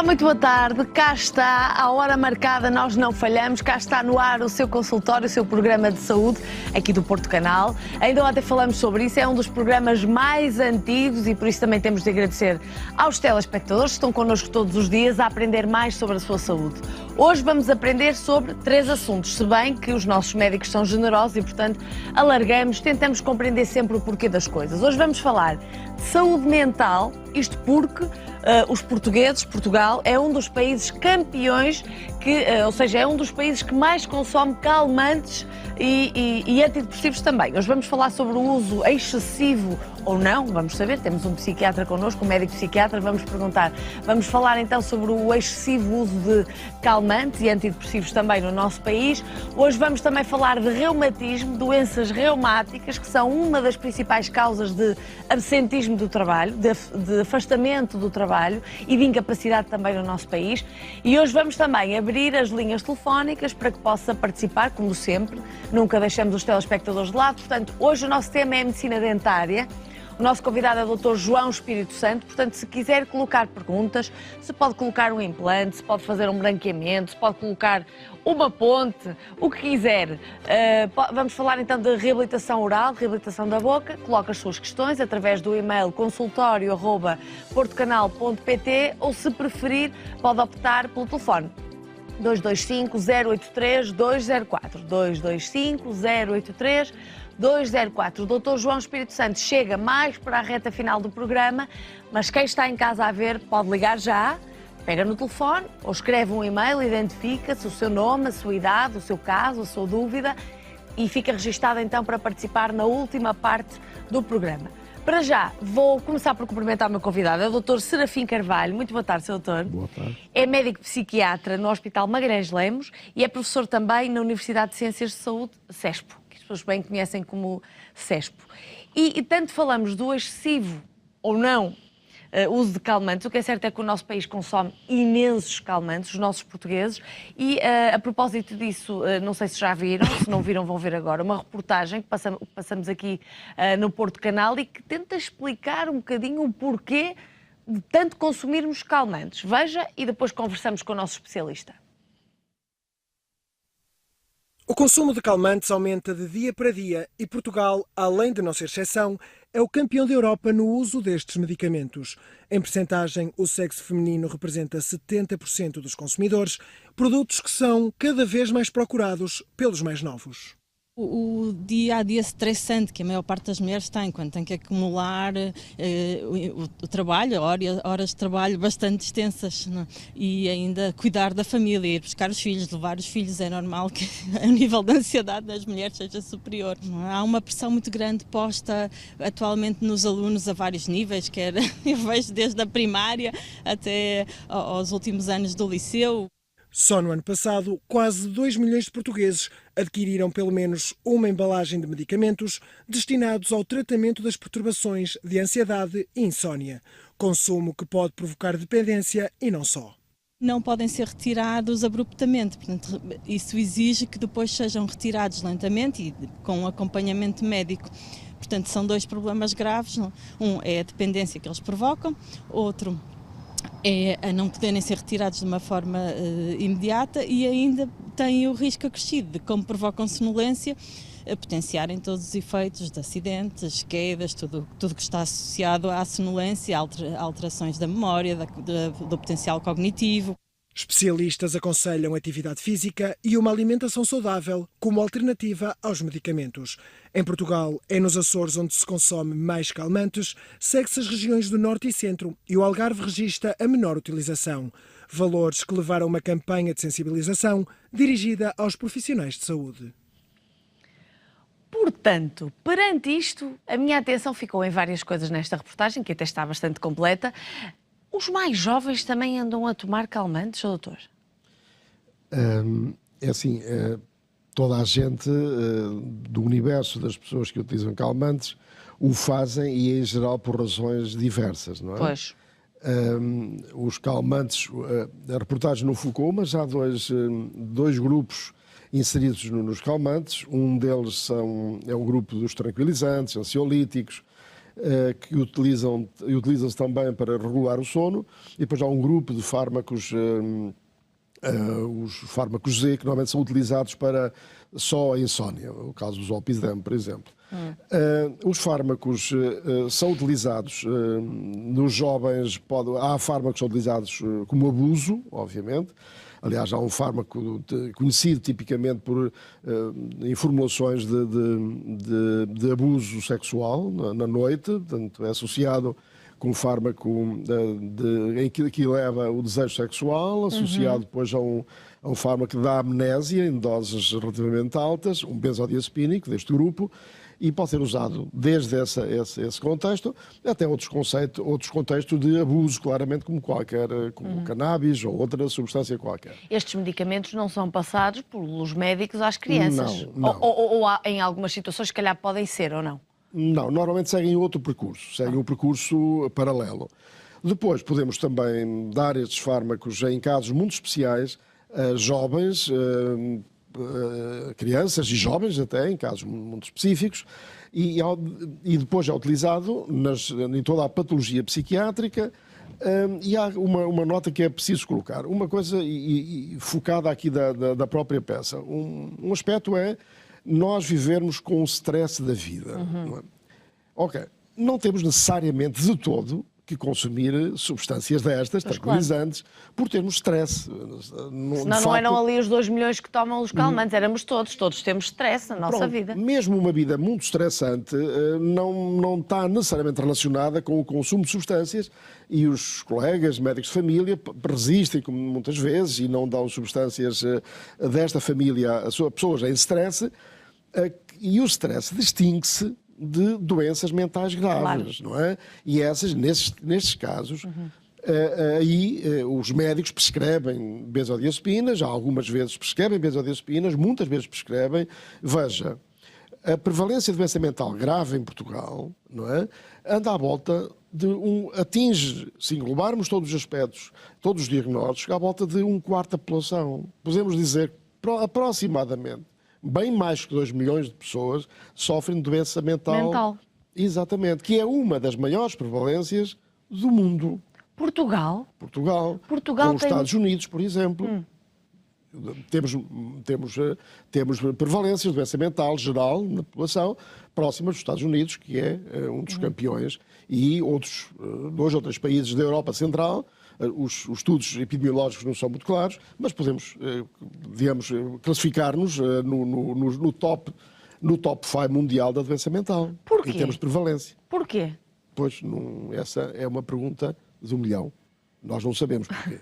Olá, muito boa tarde. Cá está, à hora marcada, nós não falhamos. Cá está no ar o seu consultório, o seu programa de saúde, aqui do Porto Canal. Ainda ontem falamos sobre isso, é um dos programas mais antigos e por isso também temos de agradecer aos telespectadores que estão connosco todos os dias a aprender mais sobre a sua saúde. Hoje vamos aprender sobre 3 assuntos, se bem que os nossos médicos são generosos e, portanto, alargamos, tentamos compreender sempre o porquê das coisas. Hoje vamos falar de saúde mental, isto porque os portugueses, Portugal, é um dos países campeões, ou seja, é um dos países que mais consome calmantes e antidepressivos também. Hoje vamos falar sobre o uso excessivo ou não, vamos saber, temos um psiquiatra connosco, um médico psiquiatra, vamos perguntar. Vamos falar então sobre o excessivo uso de calmantes e antidepressivos também no nosso país. Hoje vamos também falar de reumatismo, doenças reumáticas, que são uma das principais causas de absentismo do trabalho, de afastamento do trabalho e de incapacidade também no nosso país. E hoje vamos também abrir as linhas telefónicas para que possa participar, como sempre, nunca deixamos os telespectadores de lado. Portanto, hoje o nosso tema é a medicina dentária. O nosso convidado é o Dr. João Espírito Santo, portanto, se quiser colocar perguntas, se pode colocar um implante, se pode fazer um branqueamento, se pode colocar uma ponte, o que quiser. Vamos falar então de reabilitação oral, de reabilitação da boca. Coloca as suas questões através do e-mail consultorio@portocanal.pt ou, se preferir, pode optar pelo telefone 225 083 204, 225 083 204. O Dr. João Espírito Santo chega mais para a reta final do programa, mas quem está em casa a ver pode ligar já, pega no telefone ou escreve um e-mail, identifica-se, o seu nome, a sua idade, o seu caso, a sua dúvida e fica registado então para participar na última parte do programa. Para já, vou começar por cumprimentar o meu convidado, é o Dr. Serafim Carvalho. Muito boa tarde, Sr. Doutor. Boa tarde. É médico psiquiatra no Hospital Magalhães Lemos e é professor também na Universidade de Ciências de Saúde, CESPO, que as pessoas bem conhecem como CESPO. E tanto falamos do excessivo ou não uso de calmantes. O que é certo é que o nosso país consome imensos calmantes, os nossos portugueses, e a propósito disso, não sei se já viram, se não viram vão ver agora, uma reportagem que passamos aqui no Porto Canal e que tenta explicar um bocadinho o porquê de tanto consumirmos calmantes. Veja e depois conversamos com o nosso especialista. O consumo de calmantes aumenta de dia para dia e Portugal, além de não ser exceção, é o campeão da Europa no uso destes medicamentos. Em percentagem, o sexo feminino representa 70% dos consumidores, produtos que são cada vez mais procurados pelos mais novos. O dia-a-dia estressante que a maior parte das mulheres tem, quando tem que acumular o trabalho, horas de trabalho bastante extensas, não? E ainda cuidar da família, ir buscar os filhos, levar os filhos, é normal que o nível de ansiedade das mulheres seja superior. Não? Há uma pressão muito grande posta atualmente nos alunos a vários níveis, eu vejo desde a primária até aos últimos anos do liceu. Só no ano passado, quase 2 milhões de portugueses adquiriram pelo menos uma embalagem de medicamentos destinados ao tratamento das perturbações de ansiedade e insónia, consumo que pode provocar dependência e não só. Não podem ser retirados abruptamente, portanto, isso exige que depois sejam retirados lentamente e com um acompanhamento médico. Portanto, são 2 problemas graves, não? Um é a dependência que eles provocam, outro é a não poderem ser retirados de uma forma imediata e ainda têm o risco acrescido de, como provocam sonolência, potenciarem todos os efeitos de acidentes, quedas, tudo que está associado à sonolência, alterações da memória, do potencial cognitivo. Especialistas aconselham atividade física e uma alimentação saudável como alternativa aos medicamentos. Em Portugal, é nos Açores onde se consome mais calmantes, segue-se as regiões do Norte e Centro e o Algarve registra a menor utilização. Valores que levaram a uma campanha de sensibilização dirigida aos profissionais de saúde. Portanto, perante isto, a minha atenção ficou em várias coisas nesta reportagem, que até está bastante completa. Os mais jovens também andam a tomar calmantes, doutor? É assim, toda a gente do universo das pessoas que utilizam calmantes o fazem e em geral por razões diversas, não é? Pois. Os calmantes, a reportagem não focou, mas há dois grupos inseridos nos calmantes. Um deles é o grupo dos tranquilizantes, ansiolíticos, que utilizam-se também para regular o sono, e depois há um grupo de fármacos, os fármacos Z, que normalmente são utilizados para só a insónia, o caso do Zolpidem, por exemplo. Os fármacos são utilizados nos jovens, há fármacos que são utilizados como abuso, obviamente. Aliás, há um fármaco conhecido tipicamente em formulações de abuso sexual na noite, portanto, é associado com um fármaco que leva o desejo sexual, associado depois a um fármaco que dá amnésia em doses relativamente altas, um benzodiazepínico deste grupo, e pode ser usado desde esse contexto até outros contextos de abuso, claramente, como cannabis ou outra substância qualquer. Estes medicamentos não são passados pelos médicos às crianças? Não. Ou em algumas situações, se calhar, podem ser ou não? Não, normalmente seguem outro percurso, seguem um percurso paralelo. Depois podemos também dar estes fármacos em casos muito especiais a jovens, crianças e jovens até, em casos muito específicos, e depois é utilizado em toda a patologia psiquiátrica. E há uma nota que é preciso colocar, uma coisa focada aqui da própria peça. Um aspecto é nós vivermos com o stress da vida. Não é? Ok, não temos necessariamente de todo que consumir substâncias destas, tranquilizantes, por termos stress. Senão não eram ali os 2 milhões que tomam os calmantes, éramos todos temos stress na nossa vida. Mesmo uma vida muito estressante não está necessariamente relacionada com o consumo de substâncias, e os colegas médicos de família resistem muitas vezes e não dão substâncias desta família a pessoas em stress, e o stress distingue-se de doenças mentais graves, não é? E nesses casos, os médicos prescrevem benzodiazepinas, algumas vezes prescrevem benzodiazepinas, muitas vezes prescrevem. Veja, a prevalência de doença mental grave em Portugal, não é? Anda à volta atinge, se englobarmos todos os aspectos, todos os diagnósticos, à volta de 1/4 da população. Podemos dizer aproximadamente bem mais que 2 milhões de pessoas sofrem de doença mental. Exatamente, que é uma das maiores prevalências do mundo. Portugal Com os Estados Unidos, por exemplo. Temos prevalências de doença mental geral na população próxima dos Estados Unidos, que é um dos campeões, e outros 2 ou 3 países da Europa Central. Os estudos epidemiológicos não são muito claros, mas podemos, digamos, classificar-nos no top 5 mundial da doença mental. Porquê? Em termos de prevalência. Porquê? Pois, essa é uma pergunta de 1 milhão. Nós não sabemos porquê.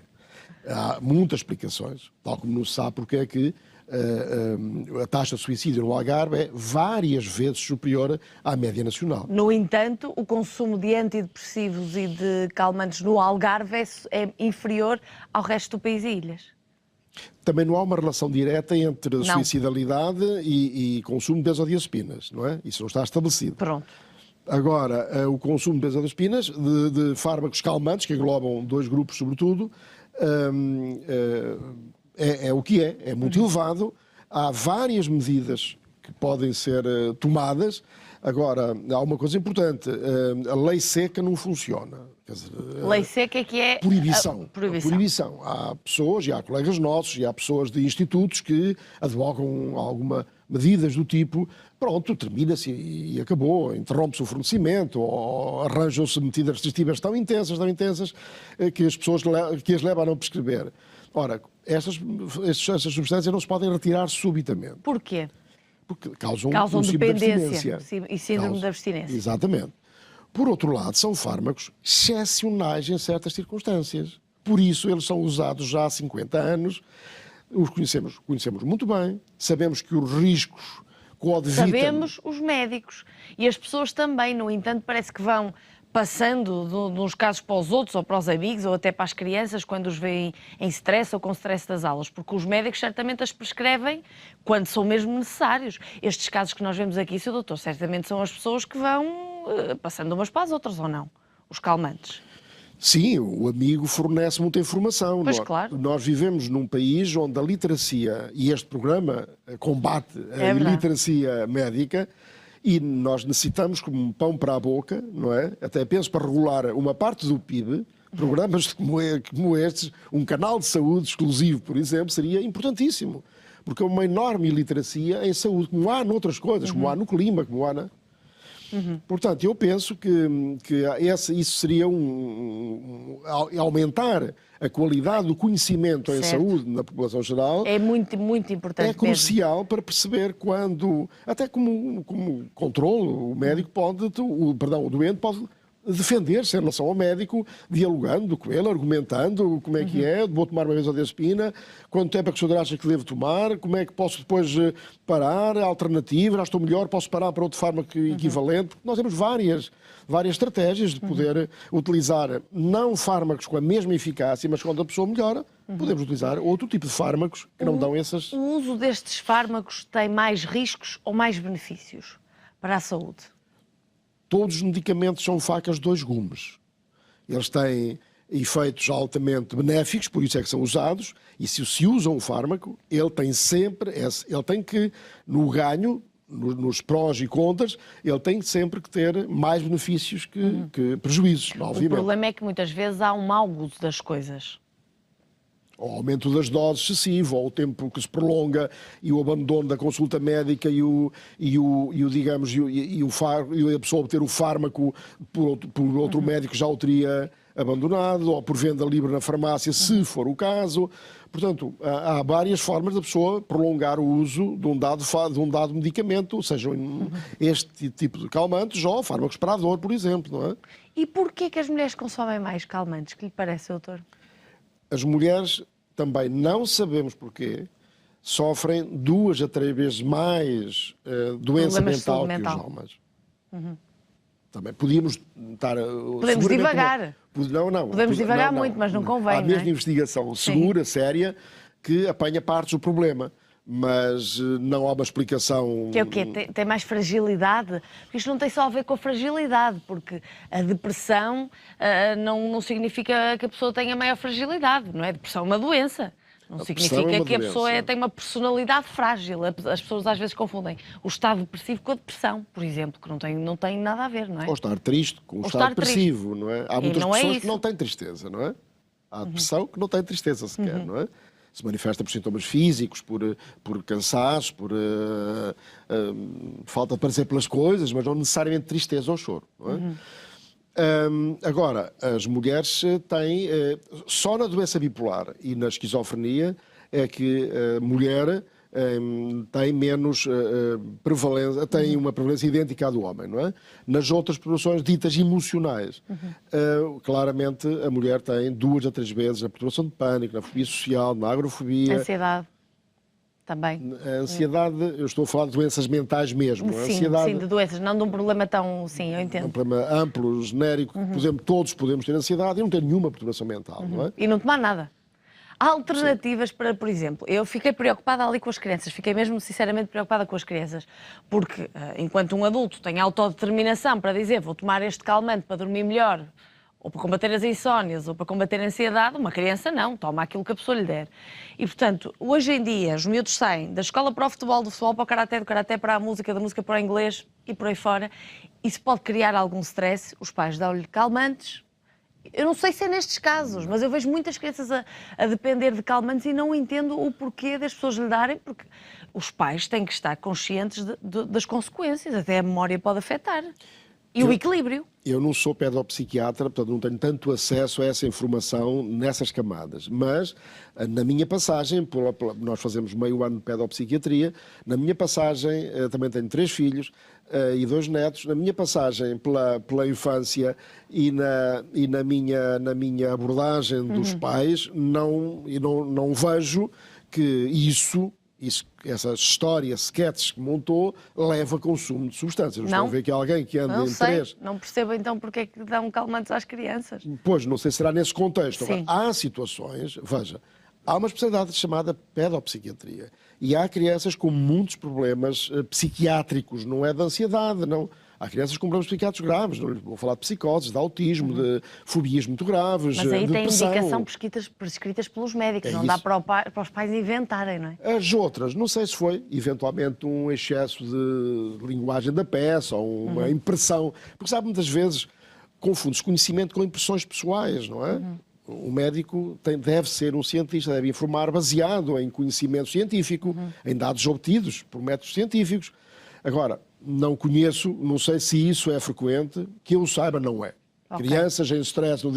Há muitas explicações, tal como não se sabe porque é que a taxa de suicídio no Algarve é várias vezes superior à média nacional. No entanto, o consumo de antidepressivos e de calmantes no Algarve é inferior ao resto do país e ilhas. Também não há uma relação direta entre suicidalidade e consumo de benzodiazepinas, não é? Isso não está estabelecido. Pronto. Agora, o consumo de benzodiazepinas, de fármacos calmantes, que englobam 2 grupos sobretudo, é o que é muito elevado. Há várias medidas que podem ser tomadas. Agora, há uma coisa importante, a lei seca não funciona. Quer dizer, lei seca é que é proibição. Há pessoas, e há colegas nossos, e há pessoas de institutos que advogam alguma medidas do tipo, pronto, termina-se e acabou, interrompe-se o fornecimento, ou arranjam-se medidas restritivas tão intensas, que as pessoas que as levam a não prescrever. Ora, essas substâncias não se podem retirar subitamente. Porquê? Porque causam dependência e síndrome de abstinência. Exatamente. Por outro lado, são fármacos excepcionais em certas circunstâncias. Por isso, eles são usados já há 50 anos. Os conhecemos muito bem. Sabemos que os riscos coadjuvam. Sabemos os médicos. E as pessoas também, no entanto, parece que vão passando de uns casos para os outros, ou para os amigos, ou até para as crianças, quando os veem em stress ou com stress das aulas, porque os médicos certamente as prescrevem quando são mesmo necessários. Estes casos que nós vemos aqui, Sr. Doutor, certamente são as pessoas que vão passando umas para as outras, ou não? Os calmantes. Sim, o amigo fornece muita informação. Pois, claro. Nós vivemos num país onde a literacia, e este programa combate a iliteracia médica, E nós necessitamos, como um pão para a boca, não é? Até penso para regular uma parte do PIB, programas como estes, um canal de saúde exclusivo, por exemplo, seria importantíssimo. Porque é uma enorme iliteracia em saúde, como há noutras coisas, como há no clima, como há na... Portanto, eu penso que isso seria aumentar a qualidade do conhecimento em saúde na população geral. É muito, muito importante. É crucial para perceber quando, até como controle, o médico pode, o doente pode defender-se em relação ao médico, dialogando com ele, argumentando como é que é, vou tomar uma benzodiazepina, quanto tempo é que o senhor acha que devo tomar, como é que posso depois parar, alternativa, já estou melhor, posso parar para outro fármaco equivalente. Nós temos várias estratégias de poder utilizar não fármacos com a mesma eficácia, mas quando a pessoa melhora, podemos utilizar outro tipo de fármacos que não dão essas... O uso destes fármacos tem mais riscos ou mais benefícios para a saúde? Todos os medicamentos são facas de dois gumes. Eles têm efeitos altamente benéficos, por isso é que são usados, e se usa um fármaco, ele tem que, no ganho, nos prós e contras, ele tem sempre que ter mais benefícios que prejuízos, obviamente. O problema é que muitas vezes há um mau uso das coisas. O aumento das doses excessivo, ou o tempo que se prolonga e o abandono da consulta médica e a pessoa obter o fármaco por outro médico que já o teria abandonado, ou por venda livre na farmácia, se for o caso. Portanto, há várias formas da pessoa prolongar o uso de um dado medicamento, seja este tipo de calmantes ou fármacos para a dor, por exemplo, não é? E porquê que as mulheres consomem mais calmantes? Que lhe parece, doutor? As mulheres, também não sabemos porquê, sofrem 2 a 3 vezes mais doença mental que os homens. Também podíamos estar... Podemos divagar. Podemos divagar muito, mas não convém. Há mesmo investigação segura, séria, que apanha partes do problema. Mas não há uma explicação... Que é o quê? Tem mais fragilidade? Porque isto não tem só a ver com a fragilidade, porque a depressão não significa que a pessoa tenha maior fragilidade, não é? A depressão é uma doença. Não significa que a pessoa tem uma personalidade frágil. As pessoas às vezes confundem o estado depressivo com a depressão, por exemplo, que não tem nada a ver, não é? Ou estar triste com o estado depressivo, não é? Há muitas pessoas que não têm tristeza, não é? Há depressão que não tem tristeza sequer, não é? Se manifesta por sintomas físicos, por cansaço, por falta de prazer pelas coisas, mas não necessariamente tristeza ou choro. Não é? Agora, as mulheres têm, só na doença bipolar e na esquizofrenia, é que a mulher tem menos prevalência, tem uma prevalência idêntica à do homem, não é? Nas outras perturbações ditas emocionais, claramente a mulher tem 2 a 3 vezes na perturbação de pânico, na fobia social, na agrofobia. Ansiedade. Também. A ansiedade, eu estou a falar de doenças mentais mesmo. Sim, ansiedade, sim, de doenças, não de um problema tão... Sim, eu entendo. Um problema amplo, genérico, por exemplo, todos podemos ter ansiedade e não ter nenhuma perturbação mental, não é? E não tomar nada. Há alternativas para, por exemplo, eu fiquei preocupada ali com as crianças, fiquei mesmo sinceramente preocupada com as crianças, porque enquanto um adulto tem autodeterminação para dizer vou tomar este calmante para dormir melhor, ou para combater as insónias, ou para combater a ansiedade, uma criança não, toma aquilo que a pessoa lhe der. E, portanto, hoje em dia, os miúdos saem da escola para o futebol, do futebol para o karaté, do karaté para a música, da música para o inglês e por aí fora. Isso pode criar algum stress, os pais dão-lhe calmantes. Eu não sei se é nestes casos, mas eu vejo muitas crianças a depender de calmantes e não entendo o porquê das pessoas lhe darem, porque os pais têm que estar conscientes das consequências, até a memória pode afetar. E o equilíbrio. Eu não sou pedopsiquiatra, portanto não tenho tanto acesso a essa informação nessas camadas, mas na minha passagem, nós fazemos meio ano de pedopsiquiatria, na minha passagem, também tenho 3 filhos e 2 netos, na minha passagem pela infância e na minha abordagem dos pais, não vejo que essa história, sketches que montou, leva a consumo de substâncias. Não estou a ver que alguém que anda em 3... Não percebo então porque é que dão calmantes às crianças. Pois, não sei se será nesse contexto. Agora, há situações, veja, há uma especialidade chamada pedopsiquiatria e há crianças com muitos problemas psiquiátricos, não é de ansiedade, não. Há crianças com problemas psiquiátricos graves, não vou falar de psicoses, de autismo, de fobias muito graves, Mas aí de tem depressão. indicação prescritas pelos médicos, não dá para os pais inventarem, não é? As outras, não sei se foi, eventualmente, um excesso de linguagem da peça ou uma impressão. Porque, sabe, muitas vezes confunde-se conhecimento com impressões pessoais, não é? O médico deve ser um cientista, deve informar baseado em conhecimento científico, em dados obtidos por métodos científicos. Agora, não conheço, não sei se isso é frequente, que eu saiba, não é. Okay. Crianças em stress, do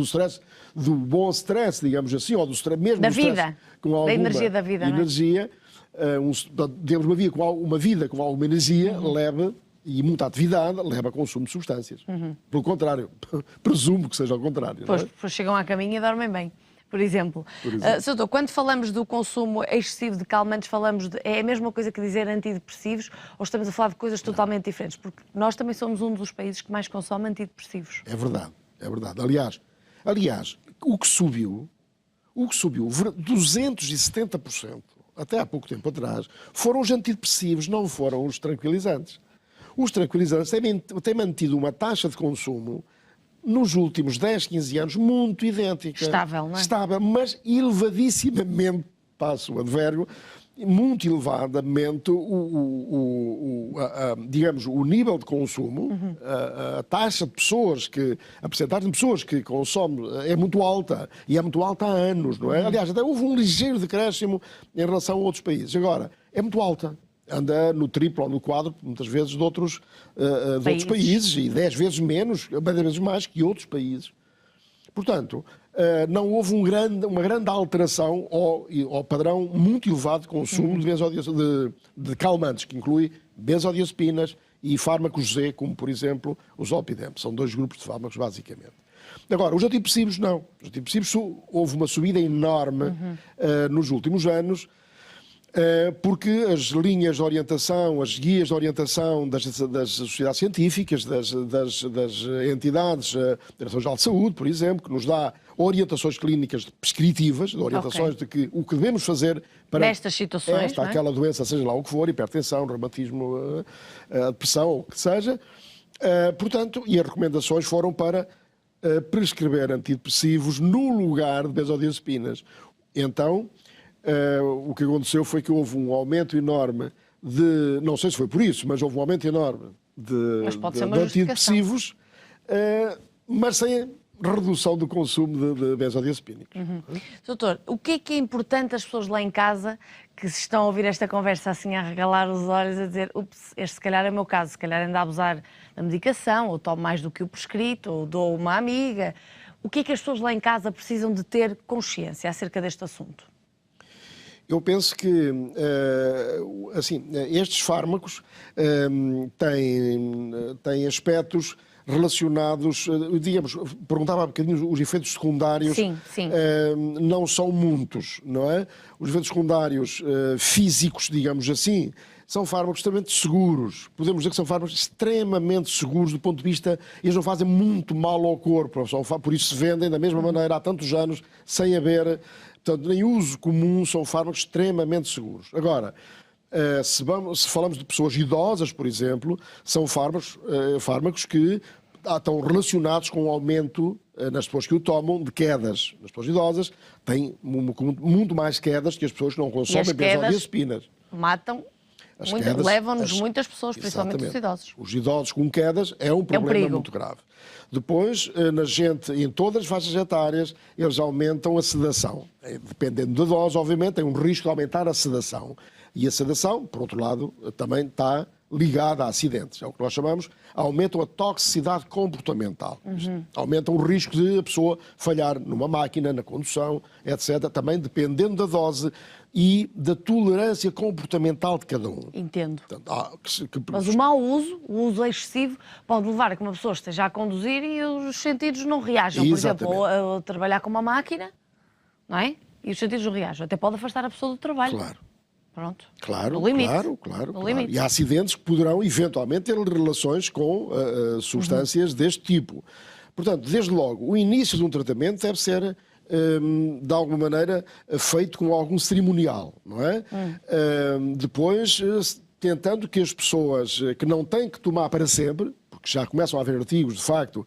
stress, do bom stress, digamos assim, ou do stress, mesmo da do vida, stress, com alguma da energia da vida, energia, temos uma vida com alguma energia, leva, e muita atividade, leva a consumo de substâncias. Pelo contrário, presumo que seja ao contrário. Pois chegam à caminha e dormem bem. Por exemplo. Sr. Doutor, quando falamos do consumo excessivo de calmantes, é a mesma coisa que dizer antidepressivos, ou estamos a falar de coisas totalmente diferentes? Porque nós também somos um dos países que mais consome antidepressivos. É verdade, é verdade. Aliás, o que subiu 270%, até há pouco tempo atrás, foram os antidepressivos, não foram os tranquilizantes. Os tranquilizantes têm mantido uma taxa de consumo nos últimos 10, 15 anos muito idêntica. Estável, não é? Estável, mas elevadissimamente, passo o advérbio, muito elevadamente digamos, o nível de consumo, a taxa de pessoas a percentagem de pessoas que consomem é muito alta, e é muito alta há anos, não é? Aliás, até houve um ligeiro decréscimo em relação a outros países. Agora, é muito alta. Anda no triplo ou no quádruplo, muitas vezes, de outros países, e 10 vezes menos, 10 vezes mais que outros países. Portanto, não houve uma grande alteração ao padrão muito elevado de consumo de calmantes, que inclui benzodiazepinas e fármacos Z, como, por exemplo, o Zolpidem. São 2 grupos de fármacos, basicamente. Agora, os antidepressivos não. Os antidepressivos houve uma subida enorme nos últimos anos, porque as linhas de orientação, as guias de orientação das sociedades científicas, das entidades, da Direção-Geral de Saúde, por exemplo, que nos dá orientações clínicas prescritivas, orientações de que o que devemos fazer para nestas situações, aquela doença, seja lá o que for, hipertensão, reumatismo, depressão, ou o que seja. Portanto, e as recomendações foram para prescrever antidepressivos no lugar de benzodiazepinas. Então, o que aconteceu foi que houve um aumento enorme não sei se foi por isso, mas houve um aumento enorme de antidepressivos, mas sem redução do consumo de benzodiazepínicos. Doutor, o que é importante as pessoas lá em casa que se estão a ouvir esta conversa assim a regalar os olhos, a dizer, ups, este se calhar é o meu caso, se calhar ando a abusar da medicação, ou tomo mais do que o prescrito, ou dou uma amiga. O que é que as pessoas lá em casa precisam de ter consciência acerca deste assunto? Eu penso que, assim, estes fármacos têm aspectos relacionados, digamos, perguntava há bocadinho, os efeitos secundários sim. Não são muitos, não é? Os efeitos secundários físicos, digamos assim, são fármacos extremamente seguros. Podemos dizer que são fármacos extremamente seguros do ponto de vista, eles não fazem muito mal ao corpo, por isso se vendem da mesma maneira há tantos anos, sem haver... Portanto, em uso comum, são fármacos extremamente seguros. Agora, se falamos de pessoas idosas, por exemplo, são fármacos que estão relacionados com o aumento, nas pessoas que o tomam, de quedas. As pessoas idosas têm muito mais quedas que as pessoas que não consomem benzodiazepinas. Matam, levam-nos muitas pessoas, principalmente os idosos. Os idosos com quedas é um problema muito grave. Depois, na gente, em todas as faixas etárias, eles aumentam a sedação. Dependendo da dose, obviamente, tem um risco de aumentar a sedação. E a sedação, por outro lado, também está ligada a acidentes. É o que nós chamamos, aumentam a toxicidade comportamental. Aumentam o risco de a pessoa falhar numa máquina, na condução, etc. Também dependendo da dose e da tolerância comportamental de cada um. Entendo. Mas o mau uso, o uso excessivo, pode levar a que uma pessoa esteja a conduzir e os sentidos não reajam. Por exemplo, a trabalhar com uma máquina, não é? E os sentidos não reajam. Até pode afastar a pessoa do trabalho. Claro. Pronto. Claro, no limite. Claro. E há acidentes que poderão eventualmente ter relações com substâncias deste tipo. Portanto, desde logo, o início de um tratamento deve ser, de alguma maneira, feito com algum cerimonial, não é? Depois, tentando que as pessoas que não têm que tomar para sempre, porque já começam a haver artigos, de facto,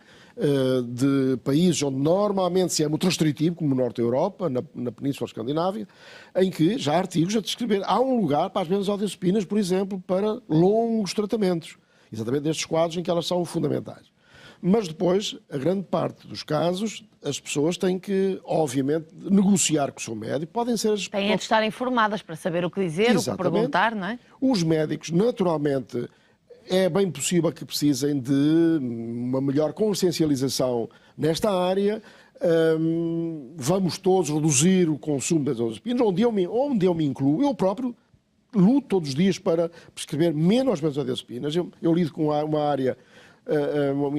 de países onde normalmente se é muito restritivo, como no Norte da Europa, na Península Escandinávia, em que já há artigos a descrever. Há um lugar para as benzodiazepinas, por exemplo, para longos tratamentos. Exatamente nestes quadros em que elas são fundamentais. Mas depois, a grande parte dos casos, as pessoas têm que, obviamente, negociar com o seu médico. Podem ser as... Têm de estar informadas para saber o que dizer, exatamente, o que perguntar, não é? Os médicos, naturalmente, é bem possível que precisem de uma melhor consciencialização nesta área. Vamos todos reduzir o consumo de benzodiazepinas, onde eu me incluo. Eu próprio luto todos os dias para prescrever menos benzodiazepinas. Eu lido com uma área...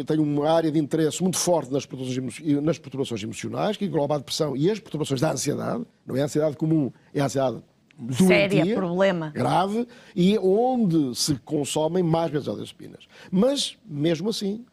tenho uma área de interesse muito forte nas perturbações emocionais, que engloba a depressão e as perturbações da ansiedade. Não é a ansiedade comum, é a ansiedade doentia, séria, problema grave, e onde se consomem mais benzodiazepinas. Mas, mesmo assim,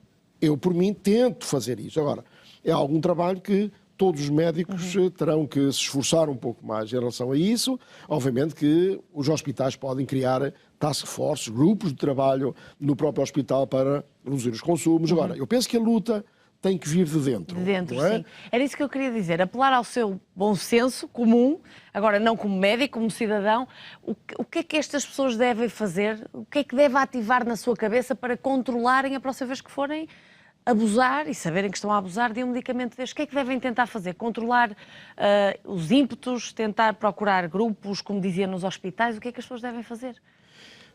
eu, por mim, tento fazer isso. Agora, é algum trabalho que todos os médicos terão que se esforçar um pouco mais em relação a isso. Obviamente que os hospitais podem criar task forces, grupos de trabalho no próprio hospital para reduzir os consumos. Agora, eu penso que a luta tem que vir de dentro. De dentro, não é? sim. Era isso que eu queria dizer, apelar ao seu bom senso comum, agora não como médico, como cidadão. O que é que estas pessoas devem fazer? O que é que deve ativar na sua cabeça para controlarem a próxima vez que forem abusar e saberem que estão a abusar de um medicamento deste? O que é que devem tentar fazer? Controlar os ímpetos, tentar procurar grupos, como dizia nos hospitais? O que é que as pessoas devem fazer?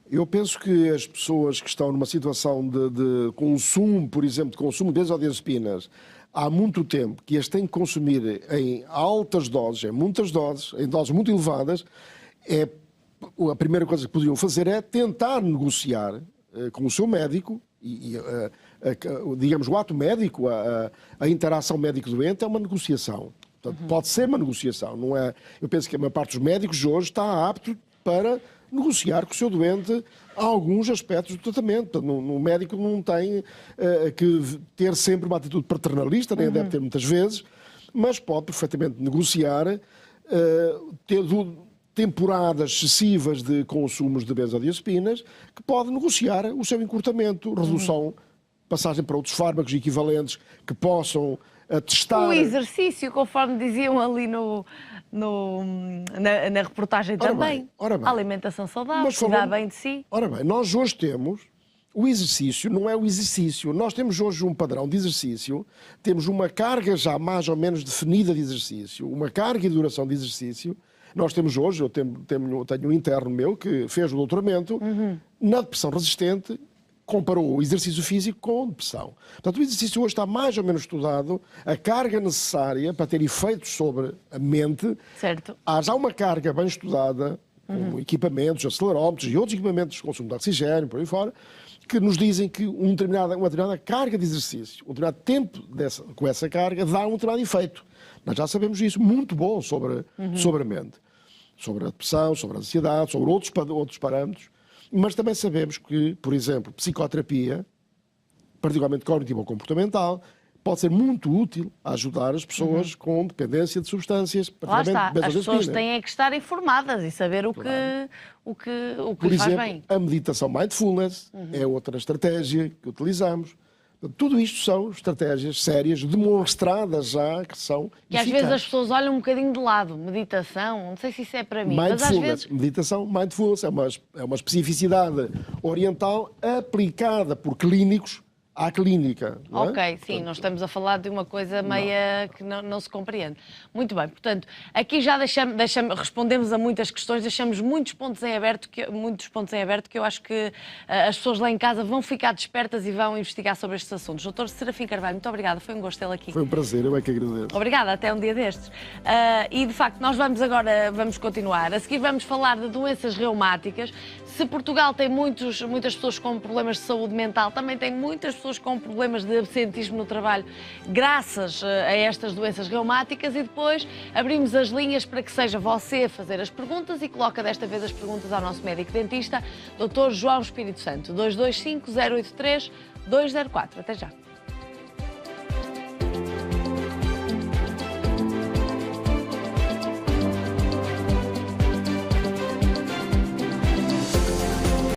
Eu penso que as pessoas que estão numa situação de consumo, por exemplo, de consumo de benzodiazepinas, há muito tempo, que as têm que consumir em altas doses, em muitas doses, em doses muito elevadas, a primeira coisa que poderiam fazer é tentar negociar com o seu médico, digamos, o ato médico, a interação médico-doente é uma negociação. Portanto, pode ser uma negociação, não é? Eu penso que a maior parte dos médicos de hoje está apto para negociar com o seu doente alguns aspectos do tratamento. Portanto, o médico não tem que ter sempre uma atitude paternalista, nem deve ter muitas vezes, mas pode perfeitamente negociar, tendo temporadas excessivas de consumos de benzodiazepinas, que pode negociar o seu encurtamento, redução, passagem para outros fármacos equivalentes que possam testar... O exercício, conforme diziam ali na reportagem também. Ora bem. A alimentação saudável, cuidar bem de si. Ora bem, nós hoje temos... O exercício não é o exercício. Nós temos hoje um padrão de exercício, temos uma carga já mais ou menos definida de exercício, uma carga e duração de exercício. Nós temos hoje, eu tenho um interno meu que fez o doutoramento na depressão resistente, comparou o exercício físico com depressão. Portanto, o exercício hoje está mais ou menos estudado, a carga necessária para ter efeitos sobre a mente. Certo. Há já uma carga bem estudada, com equipamentos, acelerómetros e outros equipamentos de consumo de oxigênio, por aí fora, que nos dizem que uma determinada carga de exercício, um determinado tempo com essa carga, dá um determinado efeito. Nós já sabemos isso muito bom sobre a mente, sobre a depressão, sobre a ansiedade, sobre outros parâmetros. Mas também sabemos que, por exemplo, psicoterapia, particularmente cognitivo-comportamental, pode ser muito útil a ajudar as pessoas com dependência de substâncias. Lá está, as pessoas têm que estar informadas e saber o que por lhes faz exemplo, bem. a meditação mindfulness é outra estratégia que utilizamos. Tudo isto são estratégias sérias, demonstradas já que são que às vezes as pessoas olham um bocadinho de lado. Meditação, não sei se isso é para mim, mas às vezes... Meditação, mindfulness, é uma especificidade oriental aplicada por clínicos à clínica. Não é? Ok, sim, portanto, não estamos a falar de uma coisa meia que não se compreende. Muito bem, portanto, aqui já respondemos a muitas questões, deixamos muitos pontos em aberto que eu acho que as pessoas lá em casa vão ficar despertas e vão investigar sobre estes assuntos. Doutor Serafim Carvalho, muito obrigada, foi um gosto tê-lo aqui. Foi um prazer, eu é que agradeço. Obrigada, até um dia destes. E de facto, nós vamos continuar. A seguir vamos falar de doenças reumáticas. Se Portugal tem muitas pessoas com problemas de saúde mental, também tem muitas pessoas com problemas de absentismo no trabalho, graças a estas doenças reumáticas. E depois abrimos as linhas para que seja você a fazer as perguntas e coloca desta vez as perguntas ao nosso médico dentista, Dr. João Espírito Santo, 225 083 204. Até já.